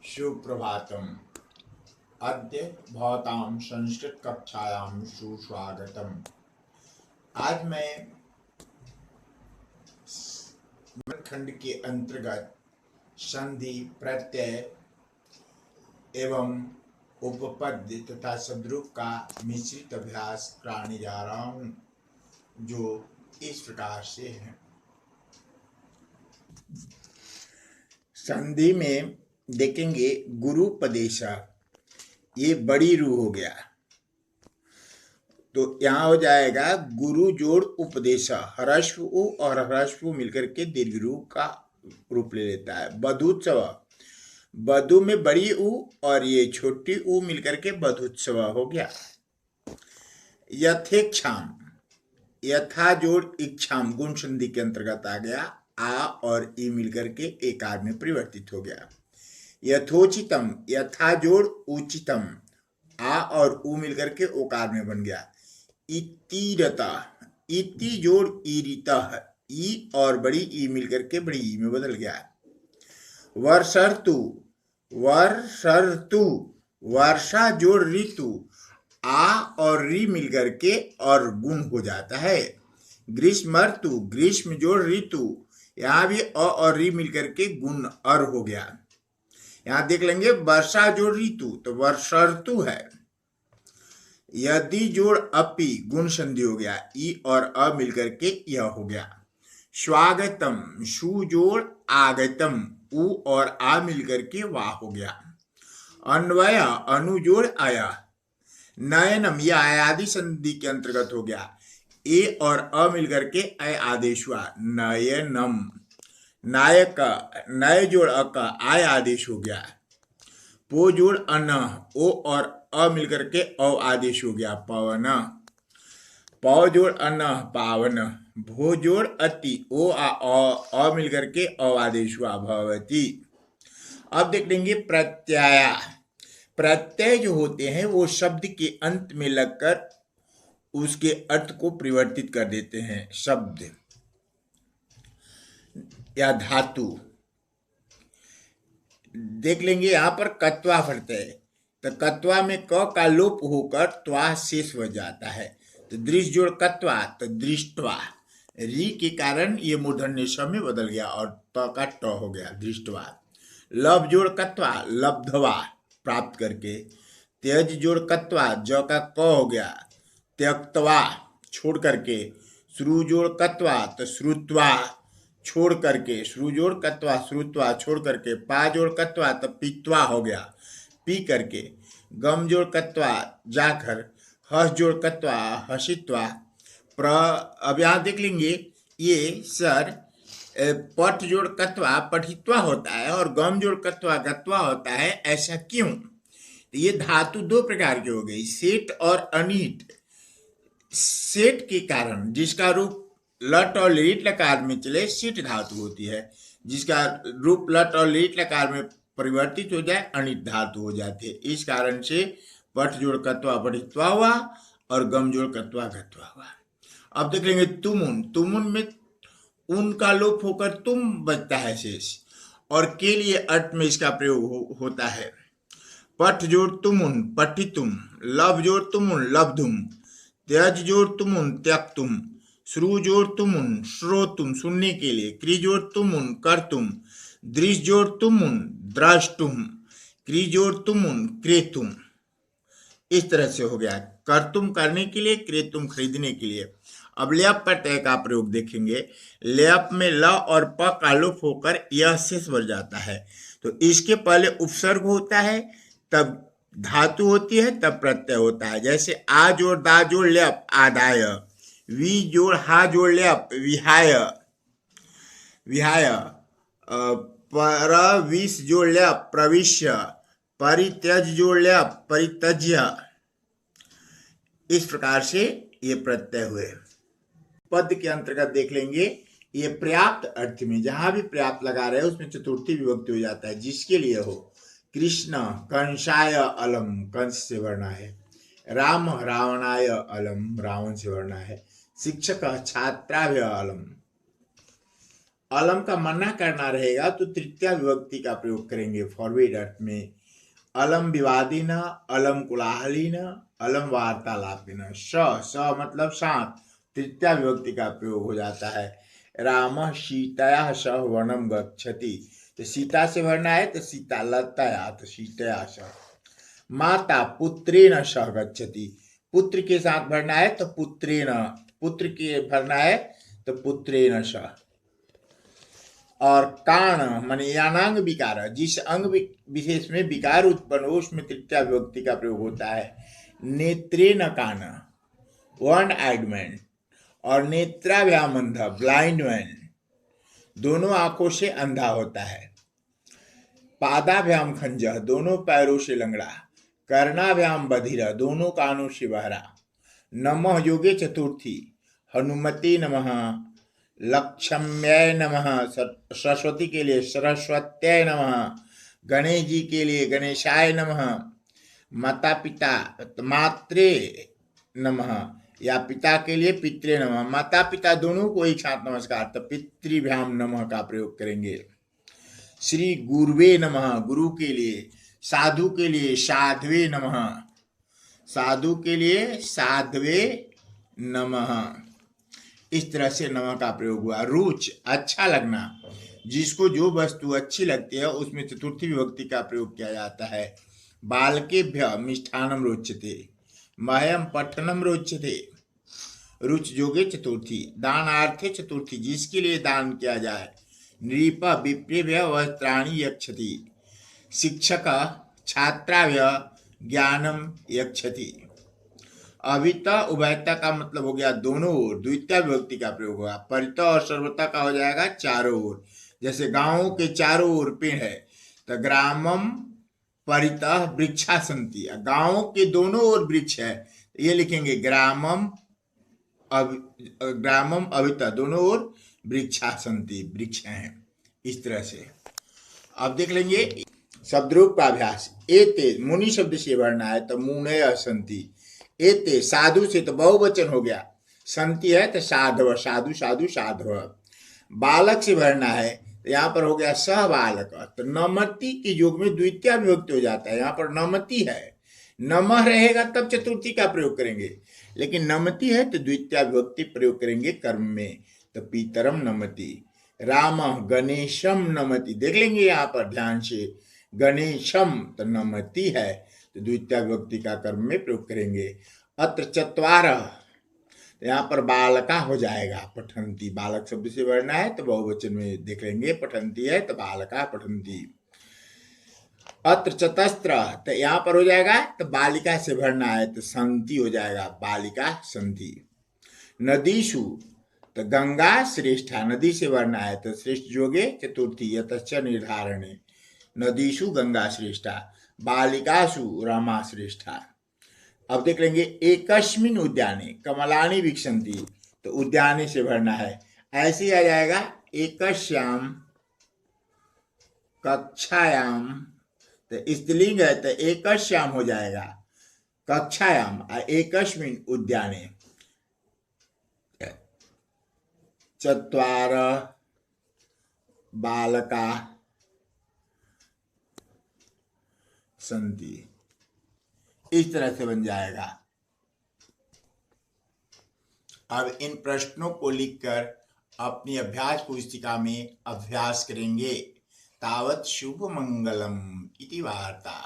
सुप्रभातम्। अद्य भवतां संस्कृत कक्षायां सुस्वागतम्। आज मैं खंड के अंतर्गत संधि, प्रत्यय एवं उपपद तथा शब्दरूप का मिश्रित अभ्यास कराने जा रहा हूँ, जो इस प्रकार से है। संधि में देखेंगे गुरुपदेशा, ये बड़ी रू हो गया, तो यहाँ हो जाएगा गुरु जोड़ उपदेश, ह्रस्व उ और ह्रस्व उ मिलकर के दीर्घ रू का रूप ले लेता है। बधुत्सव, बधु में बड़ी उ और ये छोटी उ मिलकर के बधुत्सव हो गया। यथेक्षाम, यथा जोड़ इच्छाम गुण संधि के अंतर्गत आ गया। आ और ई मिलकर के एकार में परिवर्तित हो गया। यथोचितम, यथा जोड़ उचितम, आ और उ मिलकर के ओकार में बन गया। इतिरता, इति जोड़ ईरिता, ई और बड़ी ई मिलकर के बड़ी ई में बदल गया। वर्षर्तु, वर्षर्तु, वर्षा जोड़ ऋतु, आ और री मिलकर के और गुण हो जाता है। ग्रीष्मर्तु, ग्रीष्म जोड़ ऋतु, यहाँ भी अ और री मिलकर के गुण अर हो गया। यहाँ देख लेंगे वर्षा जोड़ ऋतु तो वर्षर्तु है। यदि जोड़ अपि गुण संधि हो गया, ई और अ मिलकर के यह हो गया। स्वागतम, शु जोड़ आगतम, उ और आ मिलकर के वाह हो गया। अन्वय, अनु जोड़ आया। नयनम, यह आयादि संधि के अंतर्गत हो गया। ए और अ मिलकर के अय आदेश हुआ, नयनम। नायक, नय जोड़ अ का आय आदेश हो गया। पो जोड़ अन, ओ और अ मिलकर के औ आदेश हो गया, पवन। पौ जोड़ अन, पावन। भो जोड़ अति, ओ आ मिलकर के औ आदेश हुआ, भवती। अब देख लेंगे प्रत्यय। प्रत्यय जो होते हैं वो शब्द के अंत में लगकर उसके अर्थ को परिवर्तित कर देते हैं। शब्द या धातु देख लेंगे। यहाँ पर कत्वा प्रत्यय, तो कत्वा में क का लोप होकर त्वा शेष हो जाता है। तो दृश्य जोड़ कत्वा तो दृष्टवा, री के कारण ये मूर्धन्य ष में बदल गया और त का ट हो गया, दृष्टवा। लब जोड़ कत्वा, लब्धवा, प्राप्त करके। त्यज जोड़ कत्वा, ज का क हो गया, त्यक्तवा, छोड़ करके। श्रु जोड़ कत्वा तो श्रुत्वा, छोड़ करके। श्रु जोड़ कत्वा, श्रुत्वा, छोड़ करके। पा जोड़ कत्वा तो पीत्वा हो गया, पी करके। गम जोड़ कत्वा, जाकर। हस जोड़ कत्वा, हसित्वा। अब यहाँ देख लेंगे ये सर पठ जोड़ कत्वा पठित्वा होता है और गम जोड़ कत्वा गत्वा होता है, ऐसा क्यों? ये धातु दो प्रकार की हो गई, सेठ और अनिट। सेठ के कारण जिसका रूप लट और लीट लकार में चले, सिट धातु होती है। जिसका रूप लट और लीट लकार में परिवर्तित हो जाए, अनिट धातु हो जाती है। इस कारण से पठ जोड़ कत्वा पठित्वा हुआ और गम जोड़ कत्वा गत्वा हुआ। अब देख लेंगे तुमुन, तुमुन में उन का लोप होकर तुम बचता है शेष, और के लिए अर्थ में इसका प्रयोग होता है। पठ जोड़ तुमुन पठितुम, लब जोड़ तुमुन लब्धुम, त्यज जोड़ तुमुन त्यक्तुम, श्रु जोड़ तुमुन श्रोतुम, सुनने के लिए। क्रि जोड़ तुमुन करतुम, दृश्य जोड़ तुमुन द्रष्टुम, क्रि जोड़ तुमुन क्रेतुम। इस तरह से हो गया, करतुम करने के लिए, क्रेतुम खरीदने के लिए। अब ल्यप प्रत्यय का प्रयोग देखेंगे। ल्यप में ल और प का लोप होकर यह शेष बन जाता है, तो इसके पहले उपसर्ग होता है, तब धातु होती है, तब प्रत्यय होता है। जैसे आ जोड़ दा जोड़ ल्यप आदाय, वी जोड़ हा जोड़ ल्यप विहाय, विहाय। पर विष जोड़ ल्यप प्रविश्य, परित्यज जोड़ ल्यप परित्यज्य। इस प्रकार से ये प्रत्यय हुए। पद के अंतर्गत देख लेंगे, ये पर्याप्त अर्थ में जहां भी पर्याप्त लगा रहे हैं उसमें चतुर्थी विभक्ति हो जाता है, जिसके लिए हो। कृष्ण कंसाय अलम, कंस से वर्णा है। राम रावणाय अलम, रावण से वर्णा है। शिक्षक छात्राभ्य अलम, अलम का मना करना रहेगा तो तृतीया विभक्ति का प्रयोग करेंगे फॉरवर्ड अर्थ में। अलम विवादिन, अलम कुलाहलिन, अलम वार्तालापिन। स मतलब साथ, तृतीया विभक्ति का प्रयोग हो जाता है। राम सीतया सह वनम गच्छति, तो सीता से भरना है तो सीता लतया, तो सीतया सह। माता पुत्रेण सह गच्छति, पुत्र के साथ भरना है तो पुत्रेण, पुत्र के भरना है तो पुत्रेण सह। और काण माने यानांग विकार, जिस अंग विशेष में विकार उत्पन्न हो उसमें तृतीया विभक्ति का प्रयोग होता है। नेत्रेण कान, वन आइड मैन, और नेत्राभ्याम अंधा, ब्लाइंड मैन, दोनों आंखों से अंधा होता है। पादाभ्याम खंजह, दोनों पैरों से लंगड़ा। कर्णाभ्याम बधिर, दोनों कानों से बहरा। नमः योगे चतुर्थी, हनुमते नमः, लक्ष्म्याय नमः, सरस्वती के लिए सरस्वत्याय नमः, गणेश जी के लिए गणेशाय नमः, माता पिता मात्रे नमः, या पिता के लिए पित्रे नमः, माता पिता दोनों को एक साथ नमस्कार, तो पितृभ्याम नमः का प्रयोग करेंगे। श्री गुरुवे नमः, गुरु के लिए। साधु के लिए साध्वे नमः, साधु के लिए साध्वे नमः। इस तरह से नमः का प्रयोग हुआ। रुच अच्छा लगना, जिसको जो वस्तु अच्छी लगती है उसमें चतुर्थी विभक्ति का प्रयोग किया जाता है। बालकेभ्य मिष्ठानम रोचते, मह्यम पठनम रोचते। रुच जोगे चतुर्थी, दानार्थे चतुर्थी, जिसके लिए दान किया जाए। नृप विप्रेभ्य वस्त्राणि यक्षति, शिक्षक छात्राभ्य ज्ञानम यक्षति। अभिता उभयता का मतलब हो गया दोनों ओर, द्वितीय विभक्ति का प्रयोग होगा। परिता और सर्वता का हो जाएगा चारों ओर। जैसे गांवों के चारों ओर पेड़ है तो ग्रामम परितः वृक्षा संति, गांवों के दोनों ओर वृक्ष है, ये लिखेंगे ग्रामम ग्रामम अभिता, दोनों ओर वृक्षा संति, वृक्ष हैं। इस तरह से अब देख लेंगे शब्दरूप का अभ्यास। एते मुनि शब्द से भरना है तो मुनय संति। एते साधु से तो बहुवचन हो गया, संति है तो साधव, साधु साधु साधव। बालक से भरना है तो यहाँ पर हो गया सह बालक, तो नमति के योग में द्वितीय विभक्ति हो जाता है। यहाँ पर नमति है, नमः रहेगा तब चतुर्थी का प्रयोग करेंगे, लेकिन नमति है तो द्वितीय विभक्ति प्रयोग करेंगे कर्म में। तो पीतरम नमति। राम गणेशम नमति, देख लेंगे यहाँ पर ध्यान से, गणेशम तो नमति है तो द्वितीय विभक्ति का कर्म में प्रयोग करेंगे। अत्र चत्वारः, यहाँ पर बालका हो जाएगा, पठंती, बालक शब्द से भरना है तो बहुवचन में देख लेंगे, पठंती है तो बालका पठंती। अत्र चतस्त्र, तो यहाँ पर हो जाएगा तो बालिका से भरना है तो संति हो जाएगा, बालिका संति। नदीषु, तो गंगा श्रेष्ठा, नदी से भरना है तो श्रेष्ठ जोगे चतुर्थी, यतश्च निर्धारणे। नदीषु गंगा श्रेष्ठा, बालिकासु रमा श्रेष्ठा। अब देख लेंगे एकस्मिन् उद्याने कमलानि विकसन्ति, तो उद्याने से भरना है, ऐसे ही आ जाएगा एकस्याम कक्षायाम, तो स्त्रीलिंग है तो एकस्याम हो जाएगा, कक्षायाम, एकस्मिन् उद्याने चत्वारः बालका संति। इस तरह से बन जाएगा। अब इन प्रश्नों को लिखकर अपनी अभ्यास पुस्तिका में अभ्यास करेंगे। तावत् शुभ मंगलम इति वार्ता।